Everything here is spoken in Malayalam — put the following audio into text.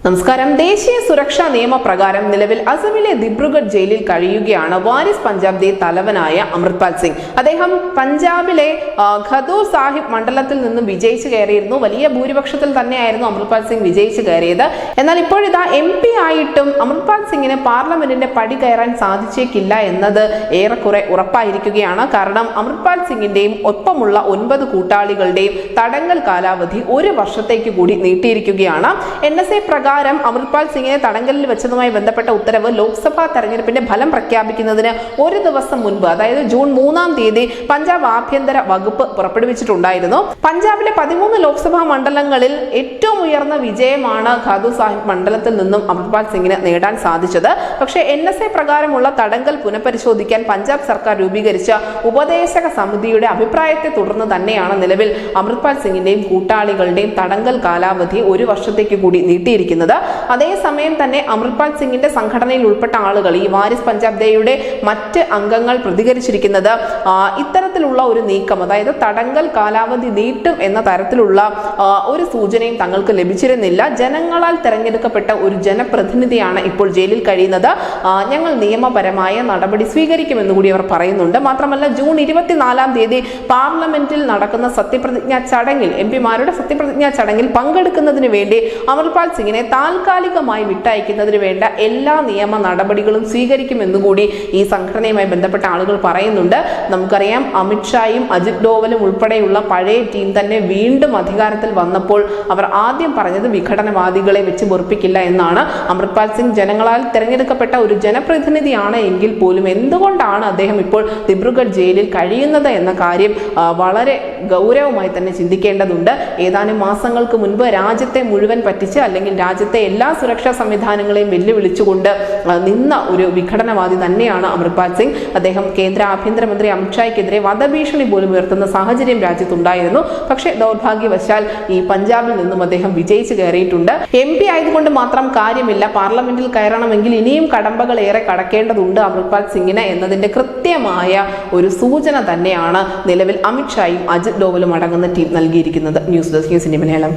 നമസ്കാരം. ദേശീയ സുരക്ഷാ നിയമപ്രകാരം നിലവിൽ അസമിലെ ദിബ്രുഗഡ് ജയിലിൽ കഴിയുകയാണ് വാരിസ് പഞ്ചാബ് തലവനായ അമൃത്പാൽ സിംഗ്. അദ്ദേഹം പഞ്ചാബിലെ ഖദൂർ സാഹിബ് മണ്ഡലത്തിൽ നിന്നും വിജയിച്ചു കയറിയിരുന്നു. വലിയ ഭൂരിപക്ഷത്തിൽ തന്നെയായിരുന്നു അമൃത്പാൽ സിംഗ് വിജയിച്ചു കയറിയത്. എന്നാൽ ഇപ്പോഴിതാ MP ആയിട്ടും അമൃത്പാൽ സിംഗിന് പാർലമെന്റിന്റെ പടി കയറാൻ സാധിച്ചേക്കില്ല എന്നത് ഏറെക്കുറെ ഉറപ്പായിരിക്കുകയാണ്. കാരണം അമൃത്പാൽ സിംഗിന്റെയും ഒപ്പമുള്ള 9 കൂട്ടാളികളുടെയും തടങ്കൽ കാലാവധി 1 വർഷത്തേക്ക് കൂടി നീട്ടിയിരിക്കുകയാണ്. NSA പ്രകാരം അമൃത്പാൽ സിംഗിനെ തടങ്കലിൽ വെച്ചതുമായി ബന്ധപ്പെട്ട ഉത്തരവ് ലോക്സഭാ തെരഞ്ഞെടുപ്പിന്റെ ഫലം പ്രഖ്യാപിക്കുന്നതിന് 1 ദിവസം മുൻപ്, അതായത് ജൂൺ 3-ാം തീയതി പഞ്ചാബ് ആഭ്യന്തര വകുപ്പ് പുറപ്പെടുവിച്ചിട്ടുണ്ടായിരുന്നു. പഞ്ചാബിലെ 13 ലോക്സഭാ മണ്ഡലങ്ങളിൽ ഏറ്റവും ഉയർന്ന വിജയമാണ് ഖാദൂർ സാഹിബ് മണ്ഡലത്തിൽ നിന്നും അമൃത്പാൽ സിംഗിന് നേടാൻ സാധിച്ചത്. പക്ഷേ NSA പ്രകാരമുള്ള തടങ്കൽ പുനഃപരിശോധിക്കാൻ പഞ്ചാബ് സർക്കാർ രൂപീകരിച്ച ഉപദേശക സമിതിയുടെ അഭിപ്രായത്തെ തുടർന്ന് തന്നെയാണ് നിലവിൽ അമൃത്പാൽ സിംഗിന്റെയും കൂട്ടാളികളുടെയും തടങ്കൽ കാലാവധി 1 വർഷത്തേക്ക് കൂടി നീട്ടിയിരിക്കുന്നത്. അതേസമയം തന്നെ അമൃത്പാൽ സിംഗിന്റെ സംഘടനയിൽ ഉൾപ്പെട്ട ആളുകൾ, ഈ വാരിസ് പഞ്ചാബ് മറ്റ് അംഗങ്ങൾ പ്രതികരിച്ചിരിക്കുന്നത് ഇത്തരത്തിലുള്ള ഒരു നീക്കം, അതായത് തടങ്കൽ കാലാവധി നീട്ടും എന്ന തരത്തിലുള്ള ഒരു സൂചനയും തങ്ങൾക്ക് ലഭിച്ചിരുന്നില്ല. ജനങ്ങളാൽ തെരഞ്ഞെടുക്കപ്പെട്ട ഒരു ജനപ്രതിനിധിയാണ് ഇപ്പോൾ ജയിലിൽ കഴിയുന്നത്. ഞങ്ങൾ നിയമപരമായ നടപടി സ്വീകരിക്കുമെന്ന് കൂടി അവർ പറയുന്നുണ്ട്. മാത്രമല്ല, ജൂൺ 24-ാം തീയതി പാർലമെന്റിൽ നടക്കുന്ന സത്യപ്രതിജ്ഞാ ചടങ്ങിൽ, MP-മാരുടെ സത്യപ്രതിജ്ഞാ ചടങ്ങിൽ പങ്കെടുക്കുന്നതിന് വേണ്ടി അമൃത്പാൽ സിംഗിനെ താൽക്കാലികമായി വിട്ടയക്കുന്നതിന് വേണ്ട എല്ലാ നിയമ നടപടികളും സ്വീകരിക്കുമെന്നുകൂടി ഈ സംഘടനയുമായി ബന്ധപ്പെട്ട ആളുകൾ പറയുന്നുണ്ട്. നമുക്കറിയാം, അമിത്ഷായും അജിത് ഡോവലും ഉൾപ്പെടെയുള്ള പഴയ ടീം തന്നെ വീണ്ടും അധികാരത്തിൽ വന്നപ്പോൾ അവർ ആദ്യം പറഞ്ഞത് വിഘടനവാദികളെ വെച്ച് പൊറുപ്പിക്കില്ല എന്നാണ്. അമൃത്പാൽ സിംഗ് ജനങ്ങളാൽ തെരഞ്ഞെടുക്കപ്പെട്ട ഒരു ജനപ്രതിനിധിയാണ് എങ്കിൽ പോലും എന്തുകൊണ്ടാണ് അദ്ദേഹം ഇപ്പോൾ ദിബ്രുഗഡ് ജയിലിൽ കഴിയുന്നത് എന്ന കാര്യം വളരെ ഗൗരവമായി തന്നെ ചിന്തിക്കേണ്ടതുണ്ട്. ഏതാനും മാസങ്ങൾക്ക് മുൻപ് രാജ്യത്തെ മുഴുവൻ പറ്റിച്ച്, അല്ലെങ്കിൽ രാജ്യത്തെ എല്ലാ സുരക്ഷാ സംവിധാനങ്ങളെയും വെല്ലുവിളിച്ചുകൊണ്ട് നിന്ന ഒരു വിഘടനവാദി തന്നെയാണ് അമൃത്പാൽ സിംഗ്. അദ്ദേഹം കേന്ദ്ര ആഭ്യന്തരമന്ത്രി അമിത്ഷായ്ക്കെതിരെ വധഭീഷണി പോലും ഉയർത്തുന്ന സാഹചര്യം രാജ്യത്തുണ്ടായിരുന്നു. പക്ഷേ ദൗർഭാഗ്യവശാൽ ഈ പഞ്ചാബിൽ നിന്നും അദ്ദേഹം വിജയിച്ചു കയറിയിട്ടുണ്ട്. MP ആയതുകൊണ്ട് മാത്രം കാര്യമില്ല, പാർലമെന്റിൽ കയറണമെങ്കിൽ ഇനിയും കടമ്പകൾ ഏറെ കടക്കേണ്ടതുണ്ട് അമൃത്പാൽ സിംഗിന് എന്നതിന്റെ കൃത്യമായ ഒരു സൂചന തന്നെയാണ് നിലവിൽ അമിത്ഷായും അജിത് ഡോവലും അടങ്ങുന്ന ടീം നൽകിയിരിക്കുന്നത്. News desk news India Malayalam.